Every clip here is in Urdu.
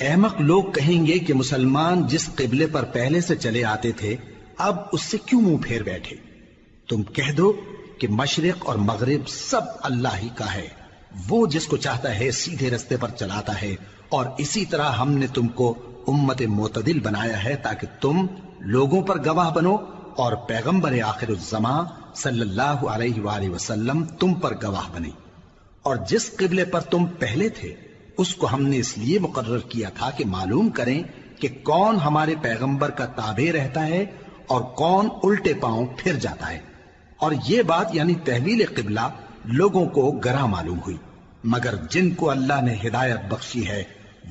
احمق لوگ کہیں گے کہ مسلمان جس قبلے پر پہلے سے چلے آتے تھے اب اس سے کیوں منہ پھیر بیٹھے؟ تم کہہ دو کہ مشرق اور مغرب سب اللہ ہی کا ہے، وہ جس کو چاہتا ہے سیدھے رستے پر چلاتا ہے، اور اسی طرح ہم نے تم کو امت معتدل بنایا ہے تاکہ تم لوگوں پر گواہ بنو اور پیغمبر آخر الزمان صلی اللہ علیہ وآلہ وسلم تم پر گواہ بنے۔ اور جس قبلے پر تم پہلے تھے اس کو ہم نے اس لیے مقرر کیا تھا کہ معلوم کریں کہ کون ہمارے پیغمبر کا تابع رہتا ہے اور کون الٹے پاؤں پھر جاتا ہے۔ اور یہ بات یعنی تحویل قبلہ لوگوں کو گراں معلوم ہوئی، مگر جن کو اللہ نے ہدایت بخشی ہے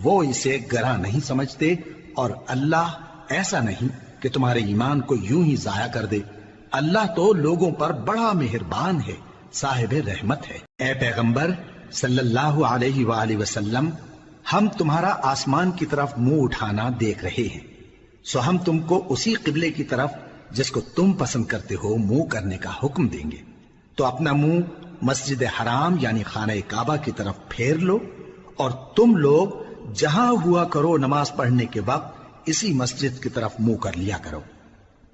وہ اسے گراں نہیں سمجھتے، اور اللہ ایسا نہیں کہ تمہارے ایمان کو یوں ہی ضائع کر دے۔ اللہ تو لوگوں پر بڑا مہربان ہے، صاحب رحمت ہے۔ اے پیغمبر صلی اللہ علیہ وآلہ وسلم، ہم تمہارا آسمان کی طرف منہ اٹھانا دیکھ رہے ہیں، سو ہم تم کو اسی قبلے کی طرف جس کو تم پسند کرتے ہو منہ کرنے کا حکم دیں گے۔ تو اپنا منہ مسجد حرام یعنی خانہ کعبہ کی طرف پھیر لو، اور تم لوگ جہاں ہوا کرو نماز پڑھنے کے وقت اسی مسجد کی طرف منہ کر لیا کرو۔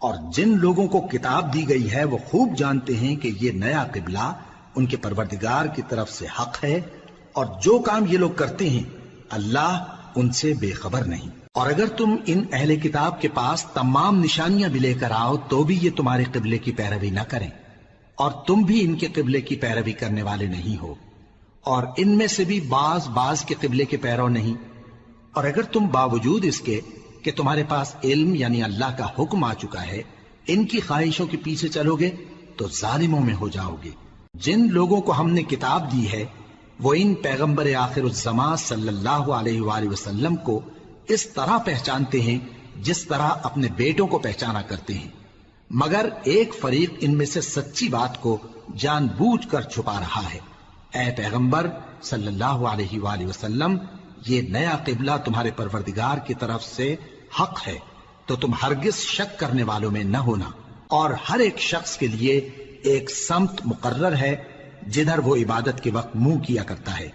اور جن لوگوں کو کتاب دی گئی ہے وہ خوب جانتے ہیں کہ یہ نیا قبلہ ان کے پروردگار کی طرف سے حق ہے، اور جو کام یہ لوگ کرتے ہیں اللہ ان سے بے خبر نہیں۔ اور اگر تم ان اہل کتاب کے پاس تمام نشانیاں بھی لے کر آؤ تو بھی یہ تمہارے قبلے کی پیروی نہ کریں، اور تم بھی ان کے قبلے کی پیروی کرنے والے نہیں ہو، اور ان میں سے بھی بعض کے قبلے کے پیرو نہیں۔ اور اگر تم باوجود اس کے کہ تمہارے پاس علم یعنی اللہ کا حکم آ چکا ہے ان کی خواہشوں کے پیچھے چلو گے تو ظالموں میں ہو جاؤ گے۔ جن لوگوں کو ہم نے کتاب دی ہے وہ ان پیغمبر آخر الزمان صلی اللہ علیہ وآلہ وسلم کو اس طرح پہچانتے ہیں جس طرح اپنے بیٹوں کو پہچانا کرتے ہیں، مگر ایک فریق ان میں سے سچی بات کو جان بوجھ کر چھپا رہا ہے۔ اے پیغمبر صلی اللہ علیہ وآلہ وسلم، یہ نیا قبلہ تمہارے پروردگار کی طرف سے حق ہے، تو تم ہرگز شک کرنے والوں میں نہ ہونا، اور ہر ایک شخص کے لیے ایک سمت مقرر ہے جدھر وہ عبادت کے وقت منہ کیا کرتا ہے،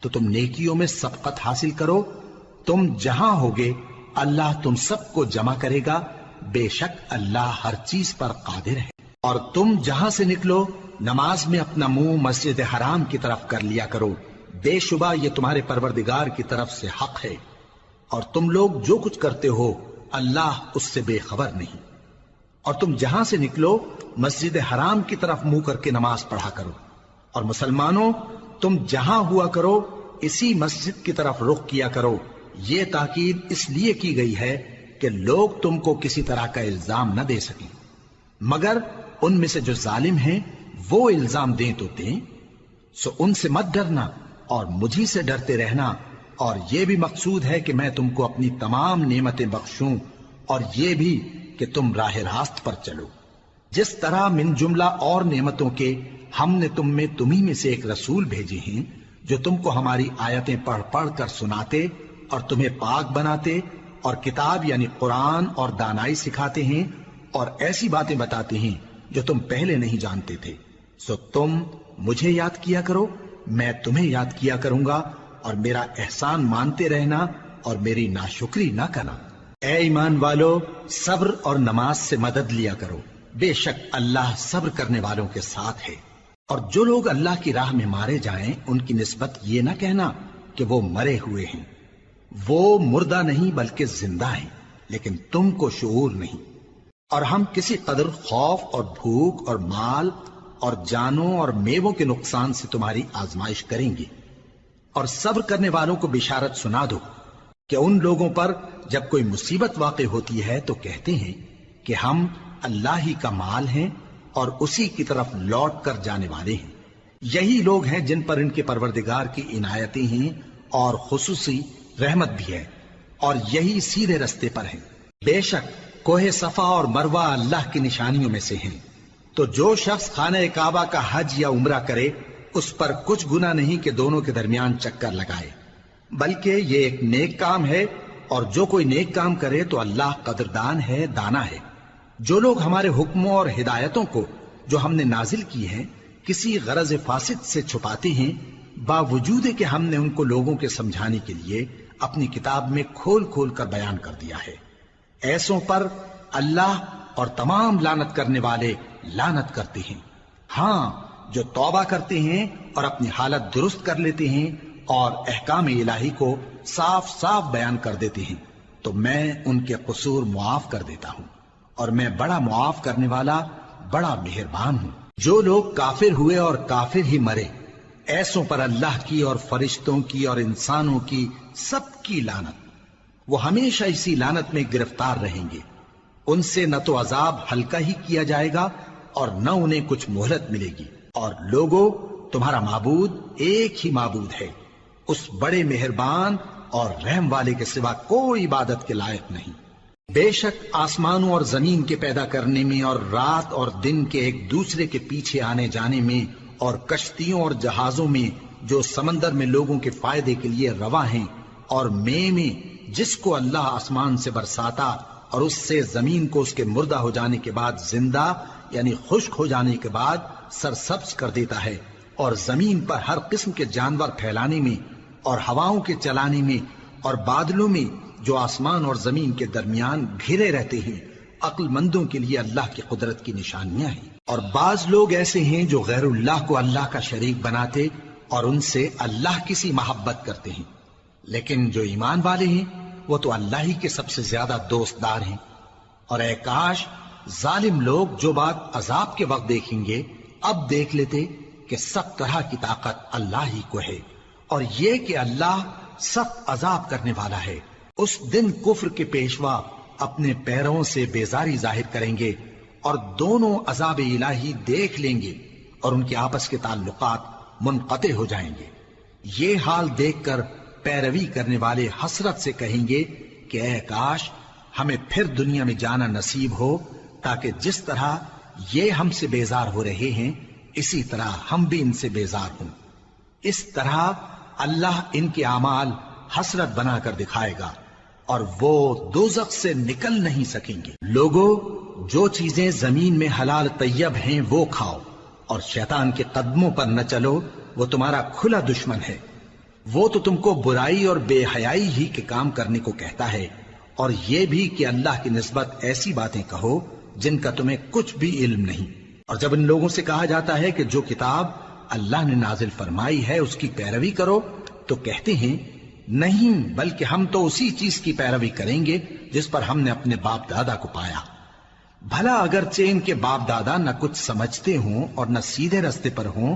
تو تم نیکیوں میں سبقت حاصل کرو۔ تم جہاں ہوگے اللہ تم سب کو جمع کرے گا، بے شک اللہ ہر چیز پر قادر ہے۔ اور تم جہاں سے نکلو نماز میں اپنا منہ مسجد حرام کی طرف کر لیا کرو، بے شبہ یہ تمہارے پروردگار کی طرف سے حق ہے، اور تم لوگ جو کچھ کرتے ہو اللہ اس سے بے خبر نہیں۔ اور تم جہاں سے نکلو مسجد حرام کی طرف منہ کر کے نماز پڑھا کرو، اور مسلمانوں تم جہاں ہوا کرو اسی مسجد کی طرف رخ کیا کرو۔ یہ تاکید اس لیے کی گئی ہے کہ لوگ تم کو کسی طرح کا الزام نہ دے سکیں، مگر ان میں سے جو ظالم ہیں وہ الزام دیں تو دیں، سو ان سے مت ڈرنا اور مجھی سے ڈرتے رہنا، اور یہ بھی مقصود ہے کہ میں تم کو اپنی تمام نعمتیں بخشوں، اور یہ بھی کہ تم راہ راست پر چلو۔ جس طرح من جملہ اور نعمتوں کے ہم نے تمہیں میں سے ایک رسول بھیجے ہیں جو تم کو ہماری آیتیں پڑھ پڑھ کر سناتے اور تمہیں پاک بناتے، اور کتاب یعنی قرآن اور دانائی سکھاتے ہیں، اور ایسی باتیں بتاتے ہیں جو تم پہلے نہیں جانتے تھے، سو تم مجھے یاد کیا کرو، میں تمہیں یاد کیا کروں گا، اور میرا احسان مانتے رہنا اور میری ناشکری نہ کرنا۔ اے ایمان والو، صبر اور نماز سے مدد لیا کرو، بے شک اللہ صبر کرنے والوں کے ساتھ ہے۔ اور جو لوگ اللہ کی راہ میں مارے جائیں ان کی نسبت یہ نہ کہنا کہ وہ مرے ہوئے ہیں، وہ مردہ نہیں بلکہ زندہ ہیں، لیکن تم کو شعور نہیں۔ اور ہم کسی قدر خوف اور بھوک اور مال اور جانوں اور میووں کے نقصان سے تمہاری آزمائش کریں گے، اور صبر کرنے والوں کو بشارت سنا دو کہ ان لوگوں پر جب کوئی مصیبت واقع ہوتی ہے تو کہتے ہیں کہ ہم اللہ ہی کا مال ہیں اور اسی کی طرف لوٹ کر جانے والے ہیں۔ یہی لوگ ہیں جن پر ان کے پروردگار کی عنایتیں ہیں اور خصوصی رحمت بھی ہے، اور یہی سیدھے رستے پر ہیں۔ بے شک کوہ صفا اور مروہ اللہ کی نشانیوں میں سے ہیں، تو جو شخص خانہ کعبہ کا حج یا عمرہ کرے اس پر کچھ گناہ نہیں کہ دونوں کے درمیان چکر لگائے، بلکہ یہ ایک نیک کام ہے، اور جو کوئی نیک کام کرے تو اللہ قدردان ہے، دانا ہے۔ جو لوگ ہمارے حکموں اور ہدایتوں کو جو ہم نے نازل کی ہیں کسی غرض فاسد سے چھپاتے ہیں، باوجود کہ ہم نے ان کو لوگوں کے سمجھانے کے لیے اپنی کتاب میں کھول کھول کر بیان کر دیا ہے۔ ایسوں پر اللہ اور تمام لعنت کرنے والے لعنت کرتے ہیں۔ ہاں، جو توبہ کرتے ہیں اور اپنی حالت درست کر لیتے ہیں اور احکام الہی کو صاف صاف بیان کر دیتے ہیں تو میں ان کے قصور معاف کر دیتا ہوں، اور میں بڑا معاف کرنے والا، بڑا مہربان ہوں۔ جو لوگ کافر ہوئے اور کافر ہی مرے، ایسوں پر اللہ کی اور فرشتوں کی اور انسانوں کی سب کی لعنت، وہ ہمیشہ اسی لعنت میں گرفتار رہیں گے۔ ان سے نہ تو عذاب ہلکا ہی کیا جائے گا اور نہ انہیں کچھ مہلت ملے گی۔ اور لوگوں، تمہارا معبود ایک ہی معبود ہے، اس بڑے مہربان اور رحم والے کے سوا کوئی عبادت کے لائق نہیں۔ بے شک آسمانوں اور زمین کے پیدا کرنے میں اور رات اور دن کے ایک دوسرے کے پیچھے آنے جانے میں اور کشتیوں اور جہازوں میں جو سمندر میں لوگوں کے فائدے کے لیے رواں ہیں، اور میں جس کو اللہ آسمان سے برساتا اور اس سے زمین کو اس کے مردہ ہو جانے کے بعد زندہ یعنی خشک ہو جانے کے بعد سرسبز کر دیتا ہے، اور زمین پر ہر قسم کے جانور پھیلانے میں اور ہواؤں کے چلانے میں اور بادلوں میں جو آسمان اور زمین کے درمیان گھرے رہتے ہیں، عقل مندوں کے لیے اللہ کی قدرت کی نشانیاں ہیں۔ اور بعض لوگ ایسے ہیں جو غیر اللہ کو اللہ کا شریک بناتے اور ان سے اللہ کی سی محبت کرتے ہیں، لیکن جو ایمان والے ہیں وہ تو اللہ ہی کے سب سے زیادہ دوست دار ہیں۔ اور اے کاش ظالم لوگ جو بات عذاب کے وقت دیکھیں گے اب دیکھ لیتے کہ سب طرح کی طاقت اللہ ہی کو ہے، اور یہ کہ اللہ سخت عذاب کرنے والا ہے۔ اس دن کفر کے پیشوا اپنے پیروں سے بیزاری ظاہر کریں گے اور دونوں عذاب الہی دیکھ لیں گے اور ان کے آپس کے تعلقات منقطع ہو جائیں گے۔ یہ حال دیکھ کر پیروی کرنے والے حسرت سے کہیں گے کہ اے کاش ہمیں پھر دنیا میں جانا نصیب ہو، تاکہ جس طرح یہ ہم سے بیزار ہو رہے ہیں اسی طرح ہم بھی ان سے بیزار ہوں۔ اس طرح اللہ ان کے اعمال حسرت بنا کر دکھائے گا اور وہ دوزخ سے نکل نہیں سکیں گے۔ لوگوں، جو چیزیں زمین میں حلال طیب ہیں وہ کھاؤ، اور شیطان کے قدموں پر نہ چلو، وہ تمہارا کھلا دشمن ہے۔ وہ تو تم کو برائی اور بے حیائی ہی کے کام کرنے کو کہتا ہے، اور یہ بھی کہ اللہ کی نسبت ایسی باتیں کہو جن کا تمہیں کچھ بھی علم نہیں۔ اور جب ان لوگوں سے کہا جاتا ہے کہ جو کتاب اللہ نے نازل فرمائی ہے اس کی پیروی کرو، تو کہتے ہیں نہیں، بلکہ ہم تو اسی چیز کی پیروی کریں گے جس پر ہم نے اپنے باپ دادا کو پایا۔ بھلا اگرچہ ان کے باپ دادا نہ کچھ سمجھتے ہوں اور نہ سیدھے رستے پر ہوں،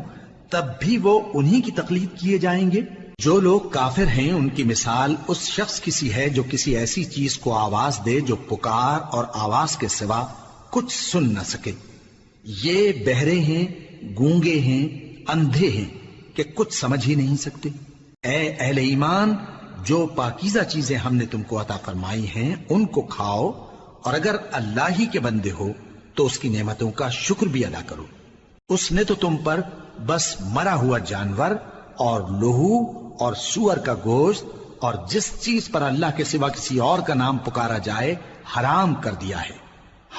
تب بھی وہ انہی کی تقلید کیے جائیں گے۔ جو لوگ کافر ہیں ان کی مثال اس شخص کی سی ہے جو کسی ایسی چیز کو آواز دے جو پکار اور آواز کے سوا کچھ سن نہ سکے۔ یہ بہرے ہیں، گونگے ہیں، اندھے ہیں کہ کچھ سمجھ ہی نہیں سکتے۔ اے اہل ایمان، جو پاکیزہ چیزیں ہم نے تم کو عطا فرمائی ہیں ان کو کھاؤ، اور اگر اللہ ہی کے بندے ہو تو اس کی نعمتوں کا شکر بھی ادا کرو۔ اس نے تو تم پر بس مرا ہوا جانور اور لہو اور سور کا گوشت اور جس چیز پر اللہ کے سوا کسی اور کا نام پکارا جائے حرام کر دیا ہے۔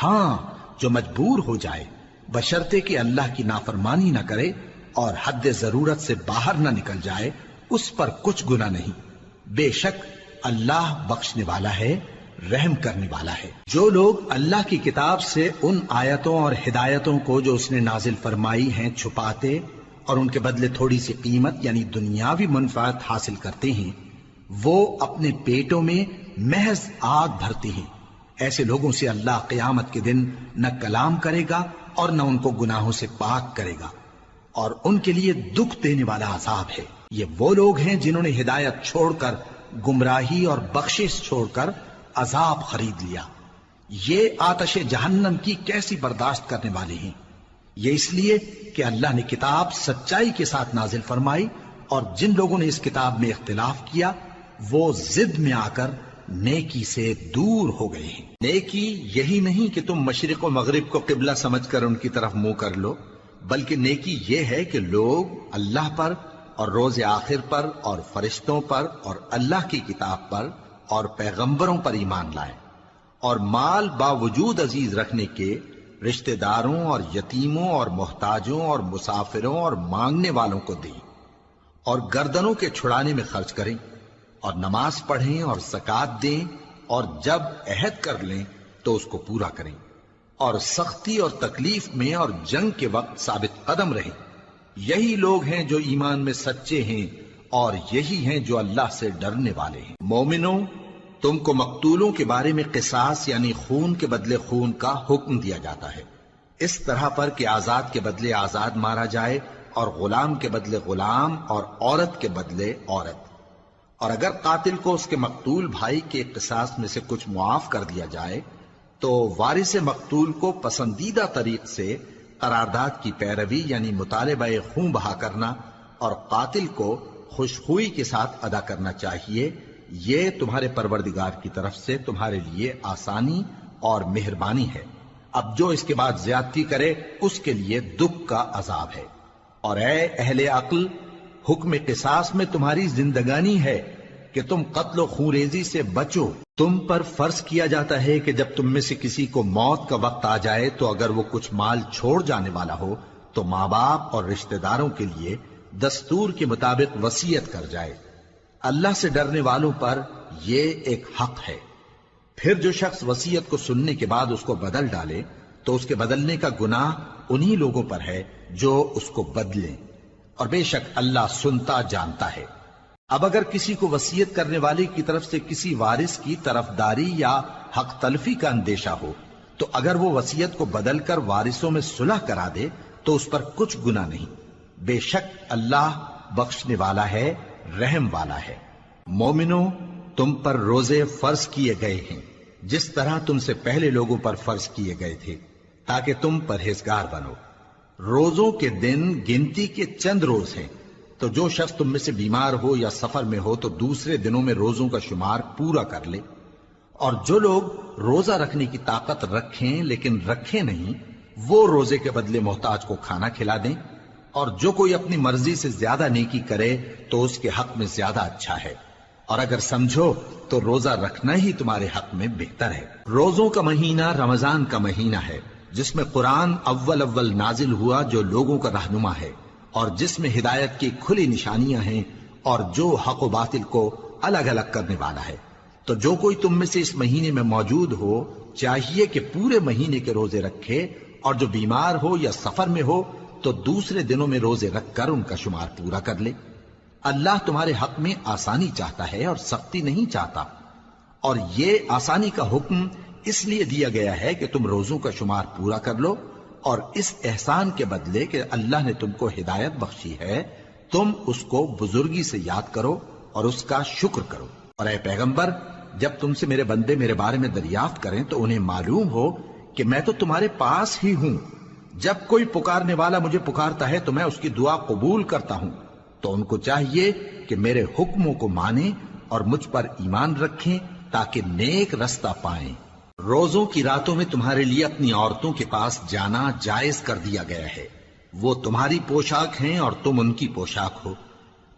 ہاں، جو مجبور ہو جائے بشرطے کہ اللہ کی نافرمانی نہ کرے اور حد ضرورت سے باہر نہ نکل جائے، اس پر کچھ گناہ نہیں۔ بے شک اللہ بخشنے والا ہے، رحم کرنے والا ہے۔ جو لوگ اللہ کی کتاب سے ان آیتوں اور ہدایتوں کو جو اس نے نازل فرمائی ہیں چھپاتے اور ان کے بدلے تھوڑی سی قیمت یعنی دنیاوی منفعت حاصل کرتے ہیں، وہ اپنے پیٹوں میں محض آگ بھرتے ہیں۔ ایسے لوگوں سے اللہ قیامت کے دن نہ کلام کرے گا اور نہ ان کو گناہوں سے پاک کرے گا، اور ان کے لیے دکھ دینے والا عذاب ہے۔ یہ وہ لوگ ہیں جنہوں نے ہدایت چھوڑ کر گمراہی اور بخشش چھوڑ کر عذاب خرید لیا۔ یہ آتش جہنم کی کیسی برداشت کرنے والے ہیں۔ یہ اس لیے کہ اللہ نے کتاب سچائی کے ساتھ نازل فرمائی، اور جن لوگوں نے اس کتاب میں اختلاف کیا وہ ضد میں آ کر نیکی سے دور ہو گئے ہیں۔ نیکی یہی نہیں کہ تم مشرق و مغرب کو قبلہ سمجھ کر ان کی طرف منہ کر لو، بلکہ نیکی یہ ہے کہ لوگ اللہ پر اور روز آخر پر اور فرشتوں پر اور اللہ کی کتاب پر اور پیغمبروں پر ایمان لائیں، اور مال باوجود عزیز رکھنے کے رشتہ داروں اور یتیموں اور محتاجوں اور مسافروں اور مانگنے والوں کو دیں، اور گردنوں کے چھڑانے میں خرچ کریں، اور نماز پڑھیں اور زکات دیں، اور جب عہد کر لیں تو اس کو پورا کریں، اور سختی اور تکلیف میں اور جنگ کے وقت ثابت قدم رہیں۔ یہی لوگ ہیں جو ایمان میں سچے ہیں، اور یہی ہیں جو اللہ سے ڈرنے والے ہیں۔ مومنوں، تم کو مقتولوں کے بارے میں قصاص یعنی خون کے بدلے خون کا حکم دیا جاتا ہے، اس طرح پر کہ آزاد کے بدلے آزاد مارا جائے، اور غلام کے بدلے غلام، اور عورت کے بدلے عورت۔ اور اگر قاتل کو اس کے مقتول بھائی کے قصاص میں سے کچھ معاف کر دیا جائے تو وارث مقتول کو پسندیدہ طریق سے قرارداد کی پیروی یعنی مطالبہ خون بہا کرنا اور قاتل کو خوشخوئی کے ساتھ ادا کرنا چاہیے۔ یہ تمہارے پروردگار کی طرف سے تمہارے لیے آسانی اور مہربانی ہے۔ اب جو اس کے بعد زیادتی کرے اس کے لیے دکھ کا عذاب ہے۔ اور اے اہل عقل، حکم قصاص میں تمہاری زندگانی ہے کہ تم قتل و خونریزی سے بچو۔ تم پر فرض کیا جاتا ہے کہ جب تم میں سے کسی کو موت کا وقت آ جائے تو اگر وہ کچھ مال چھوڑ جانے والا ہو تو ماں باپ اور رشتہ داروں کے لیے دستور کے مطابق وصیت کر جائے۔ اللہ سے ڈرنے والوں پر یہ ایک حق ہے۔ پھر جو شخص وصیت کو سننے کے بعد اس کو بدل ڈالے تو اس کے بدلنے کا گناہ انہی لوگوں پر ہے جو اس کو بدلیں، اور بے شک اللہ سنتا جانتا ہے۔ اب اگر کسی کو وصیت کرنے والے کی طرف سے کسی وارث کی طرفداری یا حق تلفی کا اندیشہ ہو تو اگر وہ وصیت کو بدل کر وارثوں میں صلح کرا دے تو اس پر کچھ گناہ نہیں، بے شک اللہ بخشنے والا ہے، رحم والا ہے۔ مومنوں، تم پر روزے فرض کیے گئے ہیں جس طرح تم سے پہلے لوگوں پر فرض کیے گئے تھے تاکہ تم پرہیزگار بنو۔ روزوں کے دن گنتی کے چند روز ہیں، تو جو شخص تم میں سے بیمار ہو یا سفر میں ہو تو دوسرے دنوں میں روزوں کا شمار پورا کر لے۔ اور جو لوگ روزہ رکھنے کی طاقت رکھیں لیکن رکھیں نہیں، وہ روزے کے بدلے محتاج کو کھانا کھلا دیں۔ اور جو کوئی اپنی مرضی سے زیادہ نیکی کرے تو اس کے حق میں زیادہ اچھا ہے، اور اگر سمجھو تو روزہ رکھنا ہی تمہارے حق میں بہتر ہے۔ روزوں کا مہینہ رمضان کا مہینہ ہے جس میں قرآن اول نازل ہوا، جو لوگوں کا رہنما ہے اور جس میں ہدایت کی کھلی نشانیاں ہیں، اور جو حق و باطل کو الگ الگ کرنے والا ہے۔ تو جو کوئی تم میں سے اس مہینے میں موجود ہو چاہیے کہ پورے مہینے کے روزے رکھے، اور جو بیمار ہو یا سفر میں ہو تو دوسرے دنوں میں روزے رکھ کر ان کا شمار پورا کر لے۔ اللہ تمہارے حق میں آسانی چاہتا ہے اور سختی نہیں چاہتا۔ اور یہ آسانی کا حکم اس لیے دیا گیا ہے کہ تم روزوں کا شمار پورا کر لو، اور اس احسان کے بدلے کہ اللہ نے تم کو ہدایت بخشی ہے تم اس کو بزرگی سے یاد کرو اور اس کا شکر کرو۔ اور اے پیغمبر، جب تم سے میرے بندے میرے بارے میں دریافت کریں تو انہیں معلوم ہو کہ میں تو تمہارے پاس ہی ہوں۔ جب کوئی پکارنے والا مجھے پکارتا ہے تو میں اس کی دعا قبول کرتا ہوں۔ تو ان کو چاہیے کہ میرے حکموں کو مانیں اور مجھ پر ایمان رکھیں تاکہ نیک رستہ پائیں۔ روزوں کی راتوں میں تمہارے لیے اپنی عورتوں کے پاس جانا جائز کر دیا گیا ہے، وہ تمہاری پوشاک ہیں اور تم ان کی پوشاک ہو۔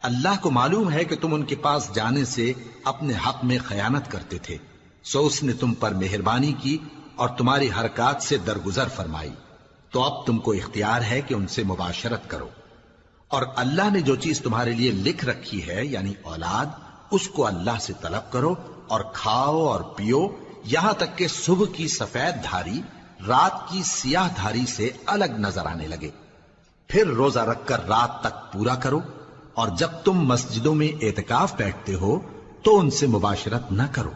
اللہ کو معلوم ہے کہ تم ان کے پاس جانے سے اپنے حق میں خیانت کرتے تھے، سو اس نے تم پر مہربانی کی اور تمہاری حرکات سے درگزر فرمائی، تو اب تم کو اختیار ہے کہ ان سے مباشرت کرو۔ اور اللہ نے جو چیز تمہارے لیے لکھ رکھی ہے یعنی اولاد، اس کو اللہ سے طلب کرو اور کھاؤ اور پیو، یہاں تک کہ صبح کی سفید دھاری رات کی سیاہ دھاری سے الگ نظر آنے لگے۔ پھر روزہ رکھ کر رات تک پورا کرو، اور جب تم مسجدوں میں اعتکاف بیٹھتے ہو تو ان سے مباشرت نہ کرو،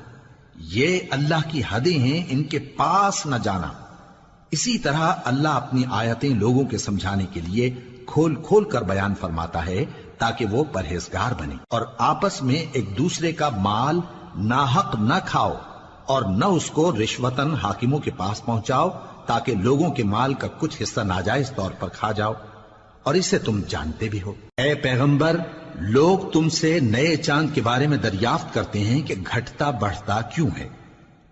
یہ اللہ کی حدیں ہیں، ان کے پاس نہ جانا۔ اسی طرح اللہ اپنی آیتیں لوگوں کے سمجھانے کے لیے کھول کھول کر بیان فرماتا ہے تاکہ وہ پرہیزگار بنے۔ اور آپس میں ایک دوسرے کا مال ناحق نہ کھاؤ، اور نہ اس کو رشوتاً حاکموں کے پاس پہنچاؤ تاکہ لوگوں کے مال کا کچھ حصہ ناجائز طور پر کھا جاؤ، اور اسے تم جانتے بھی ہو۔ اے پیغمبر، لوگ تم سے نئے چاند کے بارے میں دریافت کرتے ہیں کہ گھٹتا بڑھتا کیوں ہے۔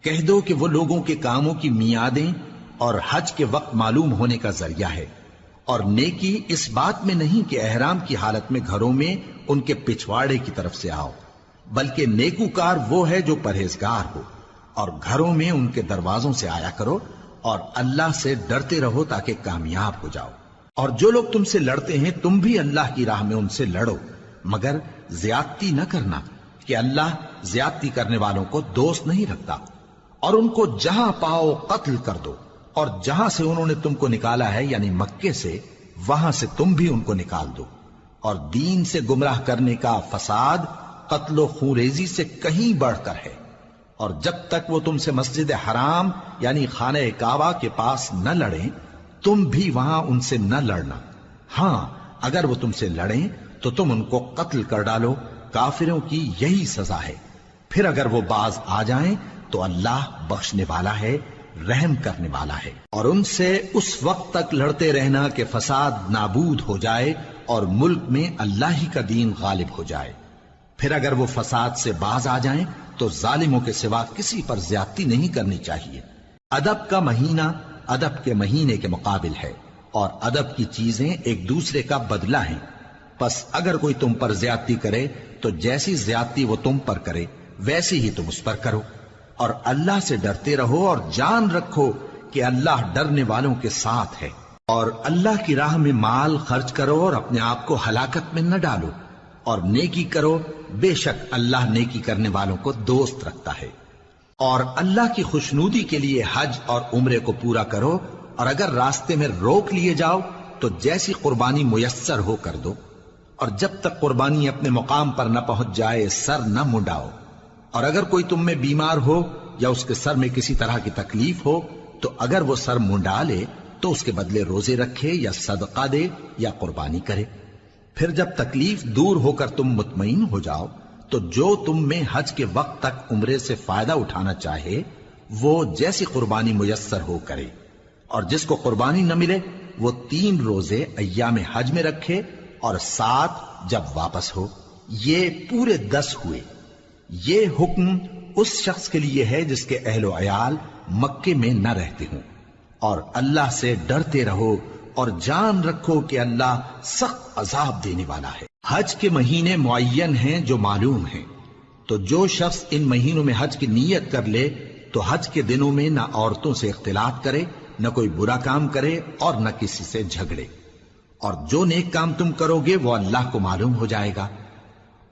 کہہ دو کہ وہ لوگوں کے کاموں کی میعادیں اور حج کے وقت معلوم ہونے کا ذریعہ ہے، اور نیکی اس بات میں نہیں کہ احرام کی حالت میں گھروں میں ان کے پچھواڑے کی طرف سے آؤ، بلکہ نیکوکار وہ ہے جو پرہیزگار ہو، اور گھروں میں ان کے دروازوں سے آیا کرو، اور اللہ سے ڈرتے رہو تاکہ کامیاب ہو جاؤ۔ اور جو لوگ تم سے لڑتے ہیں تم بھی اللہ کی راہ میں ان سے لڑو، مگر زیادتی نہ کرنا، کہ اللہ زیادتی کرنے والوں کو دوست نہیں رکھتا، اور ان کو جہاں پاؤ قتل کر دو، اور جہاں سے انہوں نے تم کو نکالا ہے یعنی مکے سے، وہاں سے تم بھی ان کو نکال دو۔ اور دین سے گمراہ کرنے کا فساد قتل و خونریزی سے کہیں بڑھ کر ہے، اور جب تک وہ تم سے مسجد حرام یعنی خانہ کعبہ کے پاس نہ لڑیں تم بھی وہاں ان سے نہ لڑنا۔ ہاں اگر وہ تم سے لڑیں تو تم ان کو قتل کر ڈالو، کافروں کی یہی سزا ہے۔ پھر اگر وہ باز آ جائیں تو اللہ بخشنے والا ہے، رحم کرنے والا ہے۔ اور ان سے اس وقت تک لڑتے رہنا کہ فساد نابود ہو جائے اور ملک میں اللہ ہی کا دین غالب ہو جائے۔ پھر اگر وہ فساد سے باز آ جائیں تو ظالموں کے سوا کسی پر زیادتی نہیں کرنی چاہیے۔ ادب کا مہینہ ادب کے مہینے کے مقابل ہے، اور ادب کی چیزیں ایک دوسرے کا بدلہ ہیں۔ پس اگر کوئی تم پر زیادتی کرے تو جیسی زیادتی وہ تم پر کرے ویسی ہی تم اس پر کرو، اور اللہ سے ڈرتے رہو اور جان رکھو کہ اللہ ڈرنے والوں کے ساتھ ہے۔ اور اللہ کی راہ میں مال خرچ کرو اور اپنے آپ کو ہلاکت میں نہ ڈالو، اور نیکی کرو، بے شک اللہ نیکی کرنے والوں کو دوست رکھتا ہے۔ اور اللہ کی خوشنودی کے لیے حج اور عمرے کو پورا کرو، اور اگر راستے میں روک لیے جاؤ تو جیسی قربانی میسر ہو کر دو، اور جب تک قربانی اپنے مقام پر نہ پہنچ جائے سر نہ منڈاؤ۔ اور اگر کوئی تم میں بیمار ہو یا اس کے سر میں کسی طرح کی تکلیف ہو تو اگر وہ سر منڈا لے تو اس کے بدلے روزے رکھے یا صدقہ دے یا قربانی کرے۔ پھر جب تکلیف دور ہو کر تم مطمئن ہو جاؤ تو جو تم میں حج کے وقت تک عمرے سے فائدہ اٹھانا چاہے وہ جیسی قربانی میسر ہو کرے، اور جس کو قربانی نہ ملے وہ 3 روزے ایام حج میں رکھے اور 7 جب واپس ہو، یہ پورے 10 ہوئے۔ یہ حکم اس شخص کے لیے ہے جس کے اہل و عیال مکے میں نہ رہتے ہوں۔ اور اللہ سے ڈرتے رہو اور جان رکھو کہ اللہ سخت عذاب دینے والا ہے۔ حج کے مہینے معین ہیں جو معلوم ہیں، تو جو شخص ان مہینوں میں حج کی نیت کر لے تو حج کے دنوں میں نہ عورتوں سے اختلاط کرے، نہ کوئی برا کام کرے اور نہ کسی سے جھگڑے۔ اور جو نیک کام تم کرو گے وہ اللہ کو معلوم ہو جائے گا۔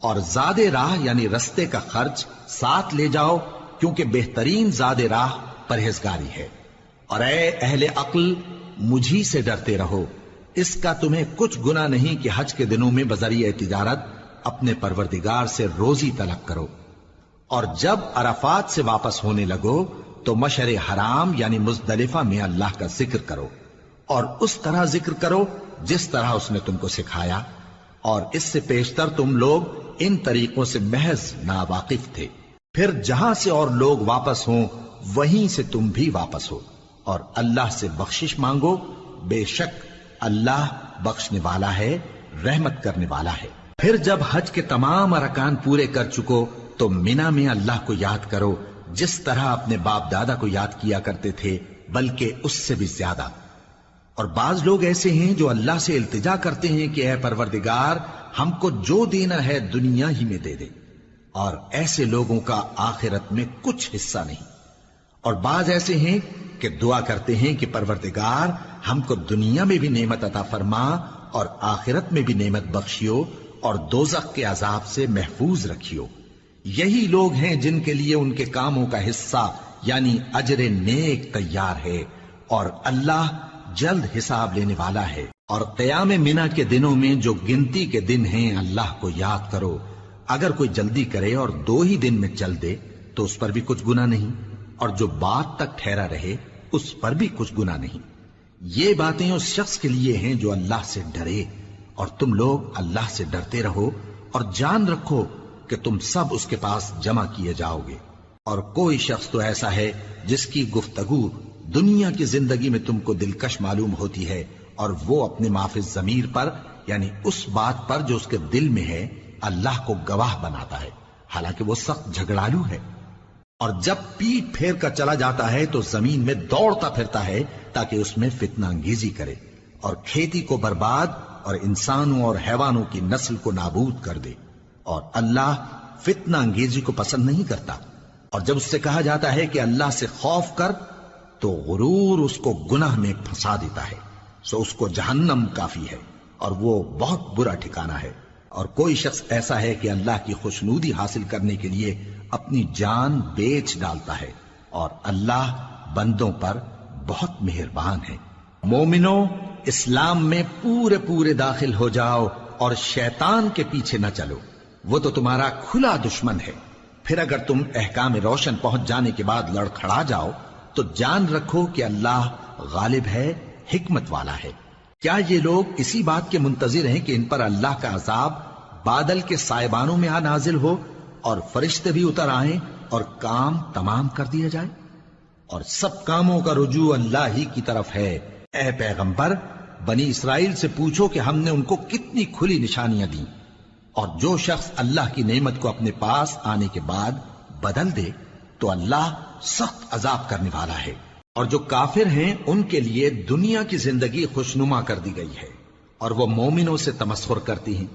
اور زاد راہ یعنی رستے کا خرچ ساتھ لے جاؤ، کیونکہ بہترین زاد راہ پرہیزگاری ہے۔ اور اے اہل عقل مجھی سے ڈرتے رہو، اس کا تمہیں کچھ گناہ نہیں کہ حج کے دنوں میں بذریعہ تجارت اپنے پروردگار سے روزی طلب کرو۔ اور جب عرفات سے واپس ہونے لگو تو مشعر حرام یعنی مزدلفہ میں اللہ کا ذکر کرو، اور اس طرح ذکر کرو جس طرح اس نے تم کو سکھایا، اور اس سے پیشتر تم لوگ ان طریقوں سے محض ناواقف تھے۔ پھر جہاں سے اور لوگ واپس ہوں وہیں سے تم بھی واپس ہو، اور اللہ سے بخشش مانگو، بے شک اللہ بخشنے والا ہے، رحمت کرنے والا ہے۔ پھر جب حج کے تمام ارکان پورے کر چکو تو مینا میں اللہ کو یاد کرو جس طرح اپنے باپ دادا کو یاد کیا کرتے تھے، بلکہ اس سے بھی زیادہ۔ اور بعض لوگ ایسے ہیں جو اللہ سے التجا کرتے ہیں کہ اے پروردگار ہم کو جو دینا ہے دنیا ہی میں دے دے، اور ایسے لوگوں کا آخرت میں کچھ حصہ نہیں۔ اور بعض ایسے ہیں کہ دعا کرتے ہیں کہ پروردگار ہم کو دنیا میں بھی نعمت عطا فرما اور آخرت میں بھی نعمت بخشیو اور دوزخ کے عذاب سے محفوظ رکھیو۔ یہی لوگ ہیں جن کے لیے ان کے کاموں کا حصہ یعنی اجر نیک تیار ہے، اور اللہ جلد حساب لینے والا ہے۔ اور قیام منا کے دنوں میں جو گنتی کے دن ہیں اللہ کو یاد کرو، اگر کوئی جلدی کرے اور 2 ہی دن میں چل دے تو اس پر بھی کچھ گناہ نہیں، اور جو بات تک ٹھہرا رہے اس پر بھی کچھ گناہ نہیں۔ یہ باتیں اس شخص کے لیے ہیں جو اللہ سے ڈرے، اور تم لوگ اللہ سے ڈرتے رہو اور جان رکھو کہ تم سب اس کے پاس جمع کیے جاؤ گے۔ اور کوئی شخص تو ایسا ہے جس کی گفتگو دنیا کی زندگی میں تم کو دلکش معلوم ہوتی ہے، اور وہ اپنے معافی ضمیر پر یعنی اس بات پر جو اس کے دل میں ہے اللہ کو گواہ بناتا ہے، حالانکہ وہ سخت جھگڑالو ہے۔ اور جب پیٹ پھیر کر چلا جاتا ہے تو زمین میں دوڑتا پھرتا ہے تاکہ اس میں فتنہ انگیزی کرے اور کھیتی کو برباد اور انسانوں اور حیوانوں کی نسل کو نابود کر دے، اور اللہ فتنہ انگیزی کو پسند نہیں کرتا۔ اور جب اس سے کہا جاتا ہے کہ اللہ سے خوف کر تو غرور اس کو گناہ میں پھنسا دیتا ہے، سو اس کو جہنم کافی ہے اور وہ بہت برا ٹھکانہ ہے۔ اور کوئی شخص ایسا ہے کہ اللہ کی خوشنودی حاصل کرنے کے لیے اپنی جان بیچ ڈالتا ہے، اور اللہ بندوں پر بہت مہربان ہے۔ مومنو، اسلام میں پورے پورے داخل ہو جاؤ اور شیطان کے پیچھے نہ چلو، وہ تو تمہارا کھلا دشمن ہے۔ پھر اگر تم احکام روشن پہنچ جانے کے بعد لڑکھڑا جاؤ تو جان رکھو کہ اللہ غالب ہے، حکمت والا ہے۔ کیا یہ لوگ اسی بات کے منتظر ہیں کہ ان پر اللہ کا عذاب بادل کے سائبانوں میں آ نازل ہو اور فرشتے بھی اتر آئیں اور کام تمام کر دیا جائے؟ اور سب کاموں کا رجوع اللہ ہی کی طرف ہے۔ اے پیغمبر، بنی اسرائیل سے پوچھو کہ ہم نے ان کو کتنی کھلی نشانیاں دیں، اور جو شخص اللہ کی نعمت کو اپنے پاس آنے کے بعد بدل دے تو اللہ سخت عذاب کرنے والا ہے۔ اور جو کافر ہیں ان کے لیے دنیا کی زندگی خوشنما کر دی گئی ہے، اور وہ مومنوں سے تمسخر کرتی ہیں،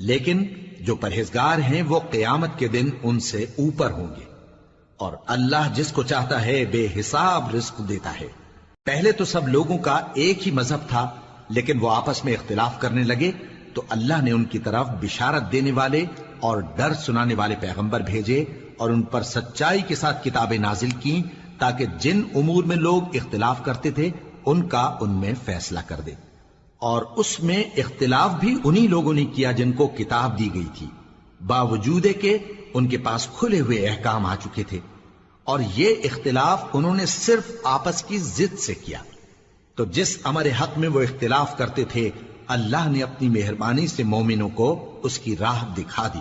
لیکن جو پرہیزگار ہیں وہ قیامت کے دن ان سے اوپر ہوں گے۔ اور اللہ جس کو چاہتا ہے بے حساب رزق دیتا ہے۔ پہلے تو سب لوگوں کا ایک ہی مذہب تھا، لیکن وہ آپس میں اختلاف کرنے لگے تو اللہ نے ان کی طرف بشارت دینے والے اور ڈر سنانے والے پیغمبر بھیجے، اور ان پر سچائی کے ساتھ کتابیں نازل کی، تاکہ جن امور میں لوگ اختلاف کرتے تھے ان کا ان میں فیصلہ کر دے۔ اور اس میں اختلاف بھی انہی لوگوں نے کیا جن کو کتاب دی گئی تھی، باوجود کہ ان کے پاس کھلے ہوئے احکام آ چکے تھے، اور یہ اختلاف انہوں نے صرف آپس کی ضد سے کیا۔ تو جس امر حق میں وہ اختلاف کرتے تھے اللہ نے اپنی مہربانی سے مومنوں کو اس کی راہ دکھا دی،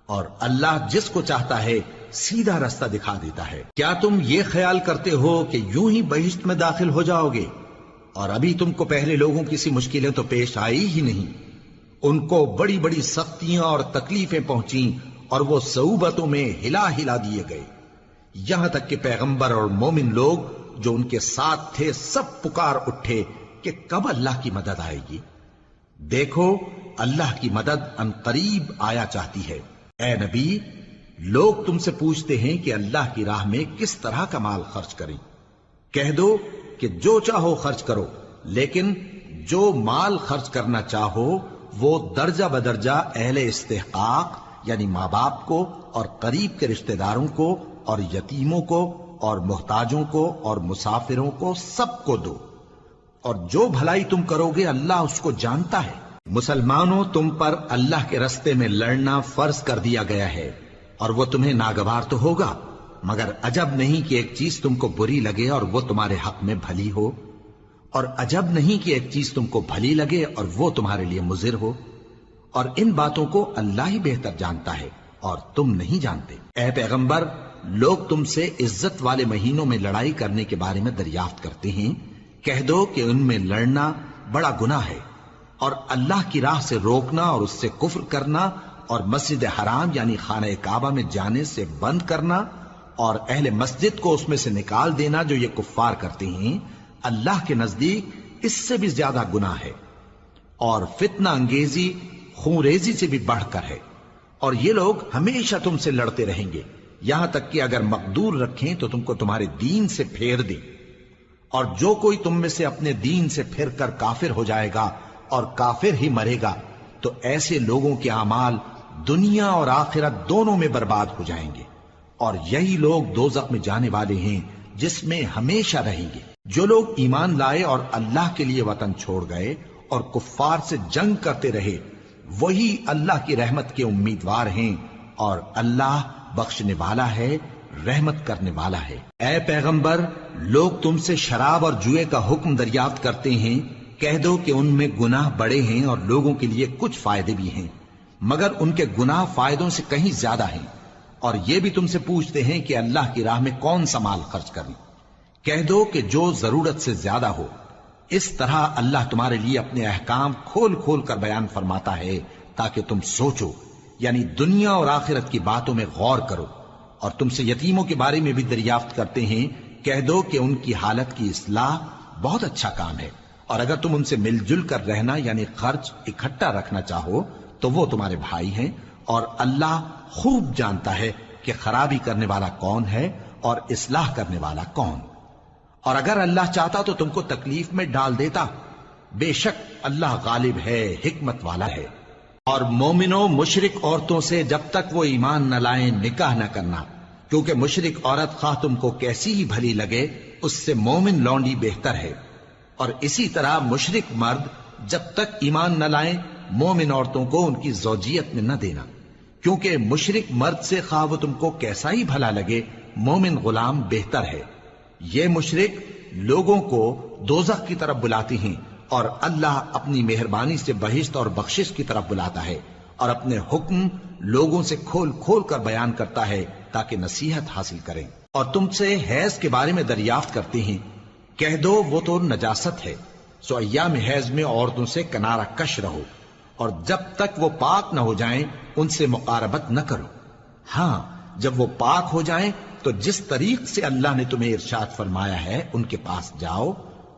اور اللہ جس کو چاہتا ہے سیدھا رستہ دکھا دیتا ہے۔ کیا تم یہ خیال کرتے ہو کہ یوں ہی بہشت میں داخل ہو جاؤ گے، اور ابھی تم کو پہلے لوگوں کی سی مشکلیں تو پیش آئی ہی نہیں؟ ان کو بڑی بڑی سختیاں اور تکلیفیں پہنچیں، اور وہ صعوبتوں میں ہلا ہلا دیے گئے، یہاں تک کہ پیغمبر اور مومن لوگ جو ان کے ساتھ تھے سب پکار اٹھے کہ کب اللہ کی مدد آئے گی۔ دیکھو اللہ کی مدد ان قریب آیا چاہتی ہے۔ اے نبی، لوگ تم سے پوچھتے ہیں کہ اللہ کی راہ میں کس طرح کا مال خرچ کریں۔ کہہ دو کہ جو چاہو خرچ کرو، لیکن جو مال خرچ کرنا چاہو وہ درجہ بدرجہ اہل استحقاق یعنی ماں باپ کو اور قریب کے رشتہ داروں کو اور یتیموں کو اور محتاجوں کو اور مسافروں کو سب کو دو، اور جو بھلائی تم کرو گے اللہ اس کو جانتا ہے۔ مسلمانوں، تم پر اللہ کے رستے میں لڑنا فرض کر دیا گیا ہے، اور وہ تمہیں ناگوار تو ہوگا، مگر عجب نہیں کہ ایک چیز تم کو بری لگے اور وہ تمہارے حق میں بھلی ہو، اور عجب نہیں کہ ایک چیز تم کو بھلی لگے اور وہ تمہارے لیے مضر ہو، اور ان باتوں کو اللہ ہی بہتر جانتا ہے اور تم نہیں جانتے۔ اے پیغمبر، لوگ تم سے عزت والے مہینوں میں لڑائی کرنے کے بارے میں دریافت کرتے ہیں، کہہ دو کہ ان میں لڑنا بڑا گناہ ہے، اور اللہ کی راہ سے روکنا اور اس سے کفر کرنا اور مسجد حرام یعنی خانہ کعبہ میں جانے سے بند کرنا اور اہل مسجد کو اس میں سے نکال دینا جو یہ کفار کرتے ہیں، اللہ کے نزدیک اس سے بھی زیادہ گناہ ہے، اور فتنہ انگیزی خونریزی سے بھی بڑھ کر ہے۔ اور یہ لوگ ہمیشہ تم سے لڑتے رہیں گے، یہاں تک کہ اگر مقدور رکھیں تو تم کو تمہارے دین سے پھیر دیں، اور جو کوئی تم میں سے اپنے دین سے پھر کر کافر ہو جائے گا اور کافر ہی مرے گا تو ایسے لوگوں کے اعمال دنیا اور آخرت دونوں میں برباد ہو جائیں گے، اور یہی لوگ دوزخ میں جانے والے ہیں جس میں ہمیشہ رہیں گے۔ جو لوگ ایمان لائے اور اللہ کے لیے وطن چھوڑ گئے اور کفار سے جنگ کرتے رہے وہی اللہ کی رحمت کے امیدوار ہیں، اور اللہ بخشنے والا ہے، رحمت کرنے والا ہے۔ اے پیغمبر، لوگ تم سے شراب اور جوئے کا حکم دریافت کرتے ہیں، کہہ دو کہ ان میں گناہ بڑے ہیں اور لوگوں کے لیے کچھ فائدے بھی ہیں، مگر ان کے گناہ فائدوں سے کہیں زیادہ ہیں۔ اور یہ بھی تم سے پوچھتے ہیں کہ اللہ کی راہ میں کون سا مال خرچ کریں، کہہ دو کہ جو ضرورت سے زیادہ ہو۔ اس طرح اللہ تمہارے لیے اپنے احکام کھول کھول کر بیان فرماتا ہے تاکہ تم سوچو، یعنی دنیا اور آخرت کی باتوں میں غور کرو۔ اور تم سے یتیموں کے بارے میں بھی دریافت کرتے ہیں، کہہ دو کہ ان کی حالت کی اصلاح بہت اچھا کام ہے، اور اگر تم ان سے مل جل کر رہنا یعنی خرچ اکٹھا رکھنا چاہو تو وہ تمہارے بھائی ہیں، اور اللہ خوب جانتا ہے کہ خرابی کرنے والا کون ہے اور اصلاح کرنے والا کون۔ اور اگر اللہ چاہتا تو تم کو تکلیف میں ڈال دیتا، بے شک اللہ غالب ہے، حکمت والا ہے۔ اور مومنوں مشرک عورتوں سے جب تک وہ ایمان نہ لائیں نکاح نہ کرنا، کیونکہ مشرک عورت خواہ تم کو کیسی ہی بھلی لگے اس سے مومن لونڈی بہتر ہے، اور اسی طرح مشرک مرد جب تک ایمان نہ لائیں مومن عورتوں کو ان کی زوجیت میں نہ دینا، کیونکہ مشرک مرد سے خواہ وہ تم کو کیسا ہی بھلا لگے مومن غلام بہتر ہے۔ یہ مشرک لوگوں کو دوزخ کی طرف بلاتی ہیں، اور اللہ اپنی مہربانی سے بہشت اور بخشش کی طرف بلاتا ہے، اور اپنے حکم لوگوں سے کھول کھول کر بیان کرتا ہے تاکہ نصیحت حاصل کریں۔ اور تم سے حیض کے بارے میں دریافت کرتے ہیں، کہہ دو وہ تو نجاست ہے، سو ایام حیض میں عورتوں سے کنارہ کش رہو، اور جب تک وہ پاک نہ ہو جائیں ان سے مقاربت نہ کرو۔ ہاں جب وہ پاک ہو جائیں تو جس طریق سے اللہ نے تمہیں ارشاد فرمایا ہے ان کے پاس جاؤ،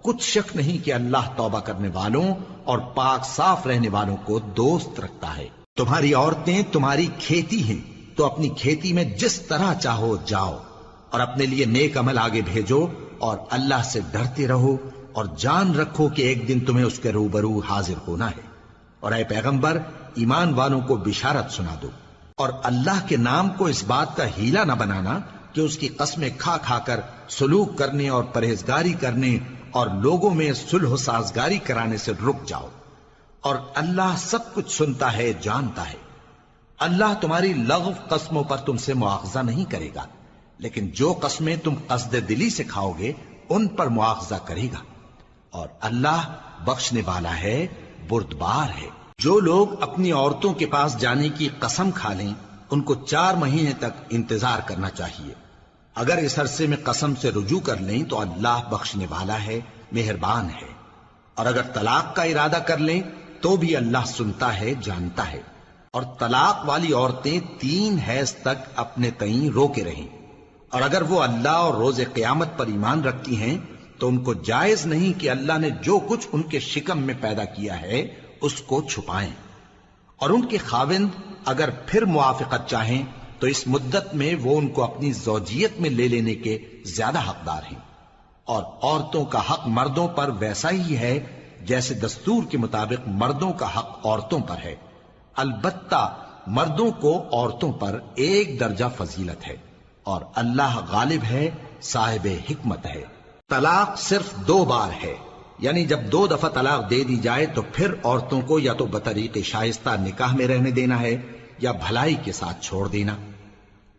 کچھ شک نہیں کہ اللہ توبہ کرنے والوں اور پاک صاف رہنے والوں کو دوست رکھتا ہے۔ تمہاری عورتیں تمہاری کھیتی ہیں، تو اپنی کھیتی میں جس طرح چاہو جاؤ، اور اپنے لیے نیک عمل آگے بھیجو، اور اللہ سے ڈرتے رہو، اور جان رکھو کہ ایک دن تمہیں اس کے روبرو حاضر ہونا ہے۔ اور اے پیغمبر ایمان والوں کو بشارت سنا دو، اور اللہ کے نام کو اس بات کا ہیلا نہ بنانا کہ اس کی قسمیں کھا کھا کر سلوک کرنے اور پرہیزگاری کرنے اور لوگوں میں صلح و سازگاری کرانے سے رک جاؤ، اور اللہ سب کچھ سنتا ہے جانتا ہے۔ اللہ تمہاری لغو قسموں پر تم سے مواخذہ نہیں کرے گا، لیکن جو قسمیں تم قصد دلی سے کھاؤ گے ان پر مواخذہ کرے گا، اور اللہ بخشنے والا ہے بردبار ہے۔ جو لوگ اپنی عورتوں کے پاس جانے کی قسم کھا لیں ان کو 4 مہینے تک انتظار کرنا چاہیے۔ اگر اس عرصے میں قسم سے رجوع کر لیں تو اللہ بخشنے والا ہے، مہربان ہے، اور اگر طلاق کا ارادہ کر لیں تو بھی اللہ سنتا ہے جانتا ہے۔ اور طلاق والی عورتیں 3 حیض تک اپنے تئیں روکے رہیں، اور اگر وہ اللہ اور روز قیامت پر ایمان رکھتی ہیں تو ان کو جائز نہیں کہ اللہ نے جو کچھ ان کے شکم میں پیدا کیا ہے اس کو چھپائیں، اور ان کے خاوند اگر پھر موافقت چاہیں تو اس مدت میں وہ ان کو اپنی زوجیت میں لے لینے کے زیادہ حقدار ہیں۔ اور عورتوں کا حق مردوں پر ویسا ہی ہے جیسے دستور کے مطابق مردوں کا حق عورتوں پر ہے، البتہ مردوں کو عورتوں پر 1 درجہ فضیلت ہے، اور اللہ غالب ہے، صاحب حکمت ہے۔ طلاق صرف 2 بار ہے، یعنی جب 2 دفعہ طلاق دے دی جائے تو پھر عورتوں کو یا تو بطریق شائستہ نکاح میں رہنے دینا ہے یا بھلائی کے ساتھ چھوڑ دینا،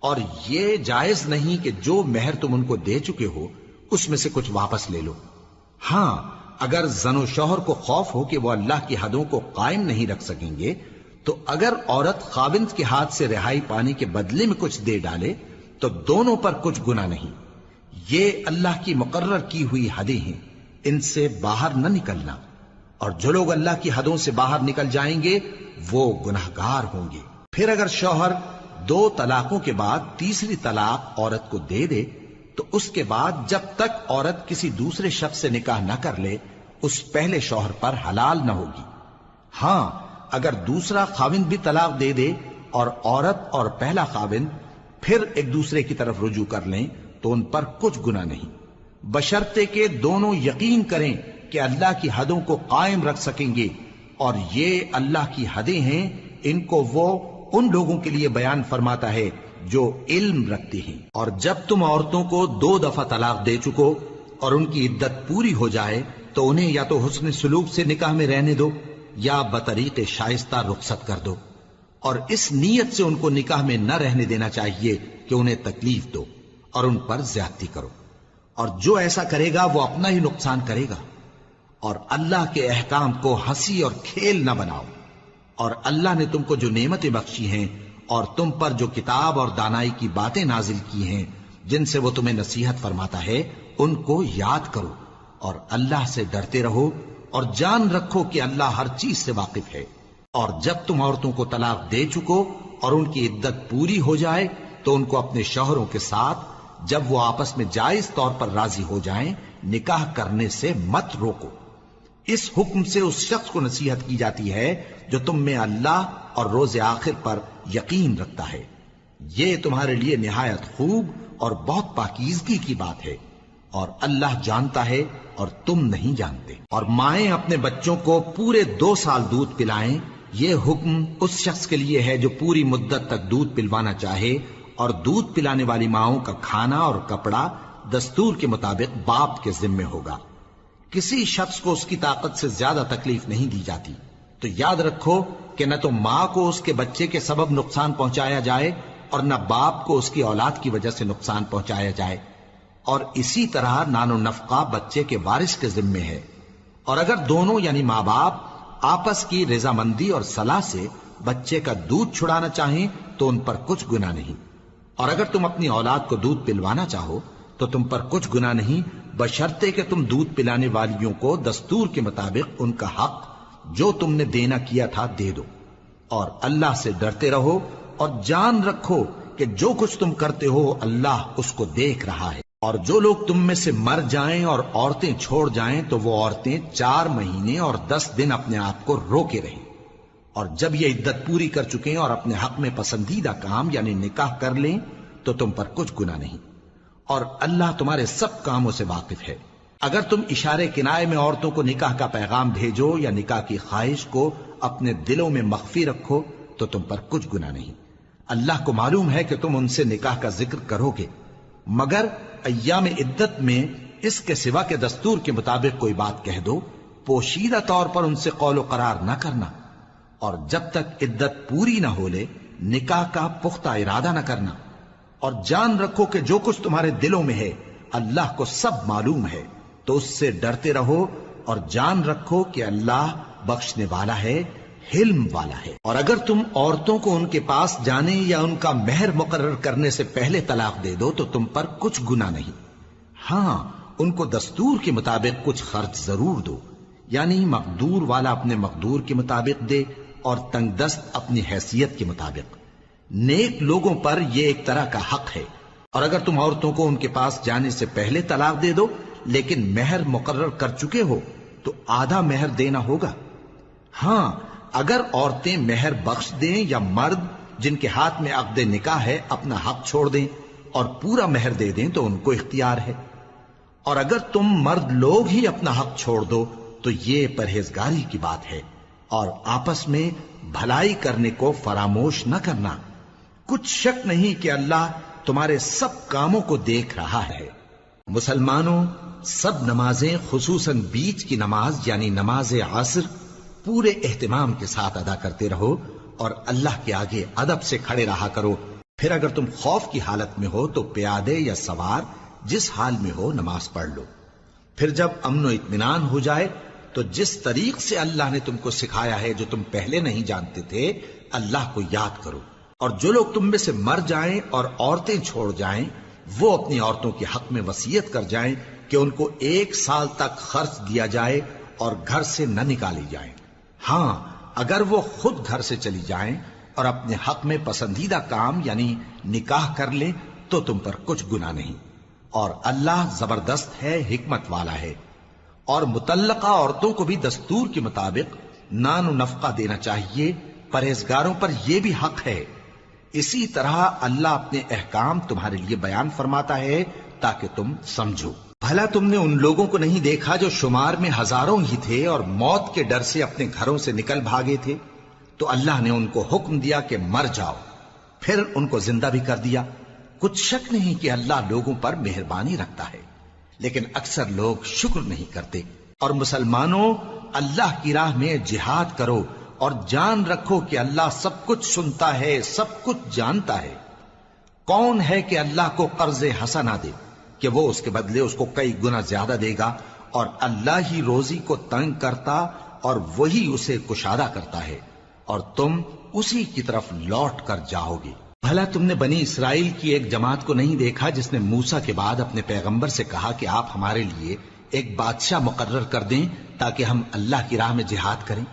اور یہ جائز نہیں کہ جو مہر تم ان کو دے چکے ہو اس میں سے کچھ واپس لے لو۔ ہاں اگر زن و شوہر کو خوف ہو کہ وہ اللہ کی حدوں کو قائم نہیں رکھ سکیں گے تو اگر عورت خاوند کے ہاتھ سے رہائی پانے کے بدلے میں کچھ دے ڈالے تو دونوں پر کچھ گناہ نہیں۔ یہ اللہ کی مقرر کی ہوئی حدیں ہیں، ان سے باہر نہ نکلنا، اور جو لوگ اللہ کی حدوں سے باہر نکل جائیں گے وہ گناہگار ہوں گے۔ پھر اگر شوہر 2 طلاقوں کے بعد تیسری طلاق عورت کو دے دے تو اس کے بعد جب تک عورت کسی دوسرے شخص سے نکاح نہ کر لے اس پہلے شوہر پر حلال نہ ہوگی۔ ہاں اگر دوسرا خاوند بھی طلاق دے دے اور عورت اور پہلا خاوند پھر ایک دوسرے کی طرف رجوع کر لیں تو ان پر کچھ گناہ نہیں، بشرطے کہ دونوں یقین کریں کہ اللہ کی حدوں کو قائم رکھ سکیں گے، اور یہ اللہ کی حدیں ہیں، ان کو وہ ان لوگوں کے لیے بیان فرماتا ہے جو علم رکھتے ہیں۔ اور جب تم عورتوں کو 2 دفعہ طلاق دے چکو اور ان کی عدت پوری ہو جائے تو انہیں یا تو حسن سلوک سے نکاح میں رہنے دو یا بطریق شائستہ رخصت کر دو، اور اس نیت سے ان کو نکاح میں نہ رہنے دینا چاہیے کہ انہیں تکلیف دو اور ان پر زیادتی کرو، اور جو ایسا کرے گا وہ اپنا ہی نقصان کرے گا۔ اور اللہ کے احکام کو ہنسی اور کھیل نہ بناؤ، اور اللہ نے تم کو جو نعمتیں بخشی ہیں اور تم پر جو کتاب اور دانائی کی باتیں نازل کی ہیں جن سے وہ تمہیں نصیحت فرماتا ہے ان کو یاد کرو، اور اللہ سے ڈرتے رہو، اور جان رکھو کہ اللہ ہر چیز سے واقف ہے۔ اور جب تم عورتوں کو طلاق دے چکو اور ان کی عدت پوری ہو جائے تو ان کو اپنے شوہروں کے ساتھ جب وہ آپس میں جائز طور پر راضی ہو جائیں نکاح کرنے سے مت روکو۔ اس حکم سے اس شخص کو نصیحت کی جاتی ہے جو تم میں اللہ اور روز آخر پر یقین رکھتا ہے۔ یہ تمہارے لیے نہایت خوب اور بہت پاکیزگی کی بات ہے، اور اللہ جانتا ہے اور تم نہیں جانتے۔ اور مائیں اپنے بچوں کو پورے 2 سال دودھ پلائیں یہ حکم اس شخص کے لیے ہے جو پوری مدت تک دودھ پلوانا چاہے، اور دودھ پلانے والی ماؤں کا کھانا اور کپڑا دستور کے مطابق باپ کے ذمے ہوگا۔ کسی شخص کو اس کی طاقت سے زیادہ تکلیف نہیں دی جاتی، تو یاد رکھو کہ نہ تو ماں کو اس کے بچے کے سبب نقصان پہنچایا جائے اور نہ باپ کو اس کی اولاد کی وجہ سے نقصان پہنچایا جائے، اور اسی طرح نان و نفقہ بچے کے وارث کے ذمے ہے۔ اور اگر دونوں یعنی ماں باپ آپس کی رضامندی اور صلاح سے بچے کا دودھ چھڑانا چاہیں تو ان پر کچھ گناہ نہیں، اور اگر تم اپنی اولاد کو دودھ پلوانا چاہو تو تم پر کچھ گناہ نہیں، بشرطے کہ تم دودھ پلانے والیوں کو دستور کے مطابق ان کا حق جو تم نے دینا کیا تھا دے دو، اور اللہ سے ڈرتے رہو اور جان رکھو کہ جو کچھ تم کرتے ہو اللہ اس کو دیکھ رہا ہے۔ اور جو لوگ تم میں سے مر جائیں اور عورتیں چھوڑ جائیں تو وہ عورتیں 4 مہینے اور 10 دن اپنے آپ کو روکے رہیں، اور جب یہ عدت پوری کر چکیں اور اپنے حق میں پسندیدہ کام یعنی نکاح کر لیں تو تم پر کچھ گناہ نہیں، اور اللہ تمہارے سب کاموں سے واقف ہے۔ اگر تم اشارے کنائے میں عورتوں کو نکاح کا پیغام بھیجو یا نکاح کی خواہش کو اپنے دلوں میں مخفی رکھو تو تم پر کچھ گناہ نہیں۔ اللہ کو معلوم ہے کہ تم ان سے نکاح کا ذکر کرو گے، مگر ایام عدت میں اس کے سوا کے دستور کے مطابق کوئی بات کہہ دو، پوشیدہ طور پر ان سے قول و قرار نہ کرنا، اور جب تک عدت پوری نہ ہو لے نکاح کا پختہ ارادہ نہ کرنا، اور جان رکھو کہ جو کچھ تمہارے دلوں میں ہے اللہ کو سب معلوم ہے، تو اس سے ڈرتے رہو اور جان رکھو کہ اللہ بخشنے والا ہے، حلم والا ہے۔ اور اگر تم عورتوں کو ان کے پاس جانے یا ان کا مہر مقرر کرنے سے پہلے طلاق دے دو تو تم پر کچھ گناہ نہیں، ہاں ان کو دستور کے مطابق کچھ خرچ ضرور دو، یعنی مقدور والا اپنے مقدور کے مطابق دے اور تنگ دست اپنی حیثیت کے مطابق۔ نیک لوگوں پر یہ ایک طرح کا حق ہے۔ اور اگر تم عورتوں کو ان کے پاس جانے سے پہلے طلاق دے دو لیکن مہر مقرر کر چکے ہو تو آدھا مہر دینا ہوگا۔ ہاں اگر عورتیں مہر بخش دیں یا مرد جن کے ہاتھ میں عقد نکاح ہے اپنا حق چھوڑ دیں اور پورا مہر دے دیں تو ان کو اختیار ہے۔ اور اگر تم مرد لوگ ہی اپنا حق چھوڑ دو تو یہ پرہیزگاری کی بات ہے، اور آپس میں بھلائی کرنے کو فراموش نہ کرنا، کچھ شک نہیں کہ اللہ تمہارے سب کاموں کو دیکھ رہا ہے۔ مسلمانوں، سب نمازیں خصوصاً بیچ کی نماز یعنی نماز عصر پورے اہتمام کے ساتھ ادا کرتے رہو اور اللہ کے آگے ادب سے کھڑے رہا کرو۔ پھر اگر تم خوف کی حالت میں ہو تو پیادے یا سوار جس حال میں ہو نماز پڑھ لو۔ پھر جب امن و اطمینان ہو جائے تو جس طریق سے اللہ نے تم کو سکھایا ہے جو تم پہلے نہیں جانتے تھے اللہ کو یاد کرو۔ اور جو لوگ تم میں سے مر جائیں اور عورتیں چھوڑ جائیں وہ اپنی عورتوں کے حق میں وصیت کر جائیں کہ ان کو 1 سال تک خرچ دیا جائے اور گھر سے نہ نکالی جائیں۔ ہاں اگر وہ خود گھر سے چلی جائیں اور اپنے حق میں پسندیدہ کام یعنی نکاح کر لیں تو تم پر کچھ گناہ نہیں، اور اللہ زبردست ہے، حکمت والا ہے۔ اور مطلقہ عورتوں کو بھی دستور کے مطابق نان و نفقہ دینا چاہیے، پرہیزگاروں پر یہ بھی حق ہے۔ اسی طرح اللہ اپنے احکام تمہارے لیے بیان فرماتا ہے تاکہ تم سمجھو۔ بھلا تم نے ان لوگوں کو نہیں دیکھا جو شمار میں ہزاروں ہی تھے اور موت کے ڈر سے اپنے گھروں سے نکل بھاگے تھے؟ تو اللہ نے ان کو حکم دیا کہ مر جاؤ، پھر ان کو زندہ بھی کر دیا۔ کچھ شک نہیں کہ اللہ لوگوں پر مہربانی رکھتا ہے، لیکن اکثر لوگ شکر نہیں کرتے۔ اور مسلمانوں، اللہ کی راہ میں جہاد کرو اور جان رکھو کہ اللہ سب کچھ سنتا ہے، سب کچھ جانتا ہے۔ کون ہے کہ اللہ کو قرض حسنہ دے کہ وہ اس کے بدلے اس کو کئی گنا زیادہ دے گا، اور اللہ ہی روزی کو تنگ کرتا اور وہی اسے کشادہ کرتا ہے، اور تم اسی کی طرف لوٹ کر جاؤ گے۔ بھلا تم نے بنی اسرائیل کی ایک جماعت کو نہیں دیکھا جس نے موسیٰ کے بعد اپنے پیغمبر سے کہا کہ آپ ہمارے لیے ایک بادشاہ مقرر کر دیں تاکہ ہم اللہ کی راہ میں جہاد کریں؟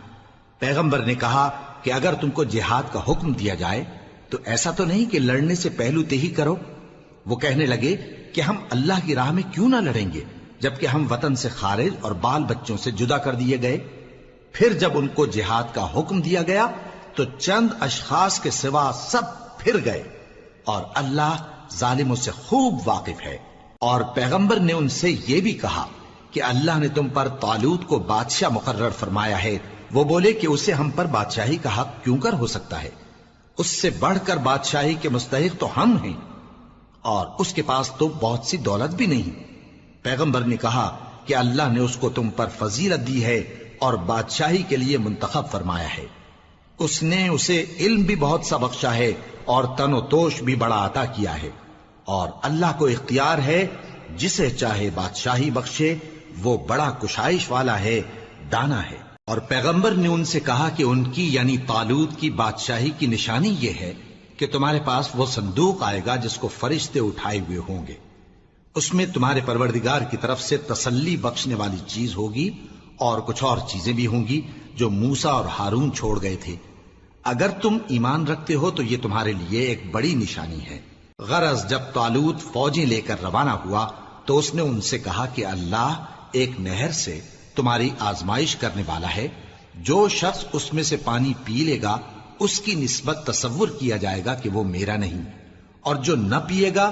پیغمبر نے کہا کہ اگر تم کو جہاد کا حکم دیا جائے تو ایسا تو نہیں کہ لڑنے سے پہلو تہی کرو۔ وہ کہنے لگے کہ ہم اللہ کی راہ میں کیوں نہ لڑیں گے جبکہ ہم وطن سے خارج اور بال بچوں سے جدا کر دیے گئے۔ پھر جب ان کو جہاد کا حکم دیا گیا تو چند اشخاص کے سوا سب پھر گئے، اور اللہ ظالموں سے خوب واقف ہے۔ اور پیغمبر نے ان سے یہ بھی کہا کہ اللہ نے تم پر طالوت کو بادشاہ مقرر فرمایا ہے، وہ بولے کہ اسے ہم پر بادشاہی کا حق کیوں کر ہو سکتا ہے؟ اس سے بڑھ کر بادشاہی کے مستحق تو ہم ہیں، اور اس کے پاس تو بہت سی دولت بھی نہیں۔ پیغمبر نے کہا کہ اللہ نے اس کو تم پر فضیلت دی ہے اور بادشاہی کے لیے منتخب فرمایا ہے۔ اس نے اسے علم بھی بہت سا بخشا ہے اور تن و توش بھی بڑا عطا کیا ہے، اور اللہ کو اختیار ہے جسے چاہے بادشاہی بخشے، وہ بڑا کشائش والا ہے، دانا ہے۔ اور پیغمبر نے ان سے کہا کہ ان کی یعنی طالوت کی بادشاہی کی نشانی یہ ہے کہ تمہارے پاس وہ صندوق آئے گا جس کو فرشتے اٹھائے ہوئے ہوں گے، اس میں تمہارے پروردگار کی طرف سے تسلی بخشنے والی چیز ہوگی اور کچھ اور چیزیں بھی ہوں گی جو موسیٰ اور ہارون چھوڑ گئے تھے۔ اگر تم ایمان رکھتے ہو تو یہ تمہارے لیے ایک بڑی نشانی ہے۔ غرض جب طالوت فوجیں لے کر روانہ ہوا تو اس نے ان سے کہا کہ اللہ ایک نہر سے تمہاری آزمائش کرنے والا ہے، جو شخص اس میں سے پانی پی لے گا اس کی نسبت تصور کیا جائے گا کہ وہ میرا نہیں، اور جو نہ پیے گا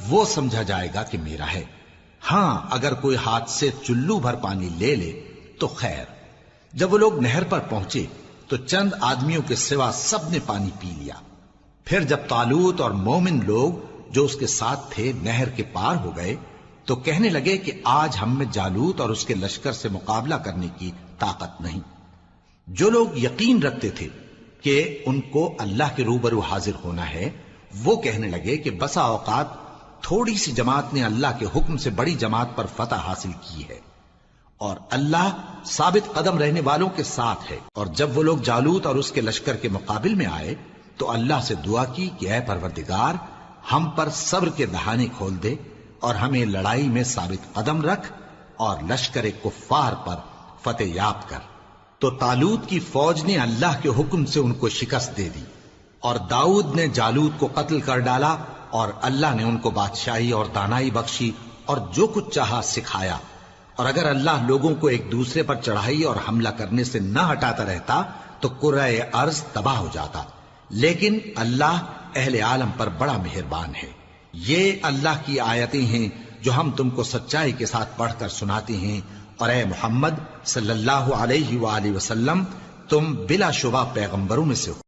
وہ سمجھا جائے گا کہ میرا ہے۔ ہاں اگر کوئی ہاتھ سے چلو بھر پانی لے لے تو خیر۔ جب وہ لوگ نہر پر پہنچے تو چند آدمیوں کے سوا سب نے پانی پی لیا۔ پھر جب طالوت اور مومن لوگ جو اس کے ساتھ تھے نہر کے پار ہو گئے تو کہنے لگے کہ آج ہم میں جالوت اور اس کے لشکر سے مقابلہ کرنے کی طاقت نہیں۔ جو لوگ یقین رکھتے تھے کہ ان کو اللہ کے روبرو حاضر ہونا ہے، وہ کہنے لگے کہ بسا اوقات تھوڑی سی جماعت نے اللہ کے حکم سے بڑی جماعت پر فتح حاصل کی ہے، اور اللہ ثابت قدم رہنے والوں کے ساتھ ہے۔ اور جب وہ لوگ جالوت اور اس کے لشکر کے مقابل میں آئے تو اللہ سے دعا کی کہ اے پروردگار، ہم پر صبر کے دہانے کھول دے اور ہمیں لڑائی میں ثابت قدم رکھ اور لشکر کفار پر فتح یاب کر۔ تو طالوت کی فوج نے اللہ کے حکم سے ان کو شکست دے دی، اور داؤد نے جالوت کو قتل کر ڈالا، اور اللہ نے ان کو بادشاہی اور دانائی بخشی اور جو کچھ چاہا سکھایا۔ اور اگر اللہ لوگوں کو ایک دوسرے پر چڑھائی اور حملہ کرنے سے نہ ہٹاتا رہتا تو کرۂ ارض تباہ ہو جاتا، لیکن اللہ اہل عالم پر بڑا مہربان ہے۔ یہ اللہ کی آیتیں ہیں جو ہم تم کو سچائی کے ساتھ پڑھ کر سناتے ہیں، اور اے محمد صلی اللہ علیہ وآلہ وسلم، تم بلا شبہ پیغمبروں میں سے ہو۔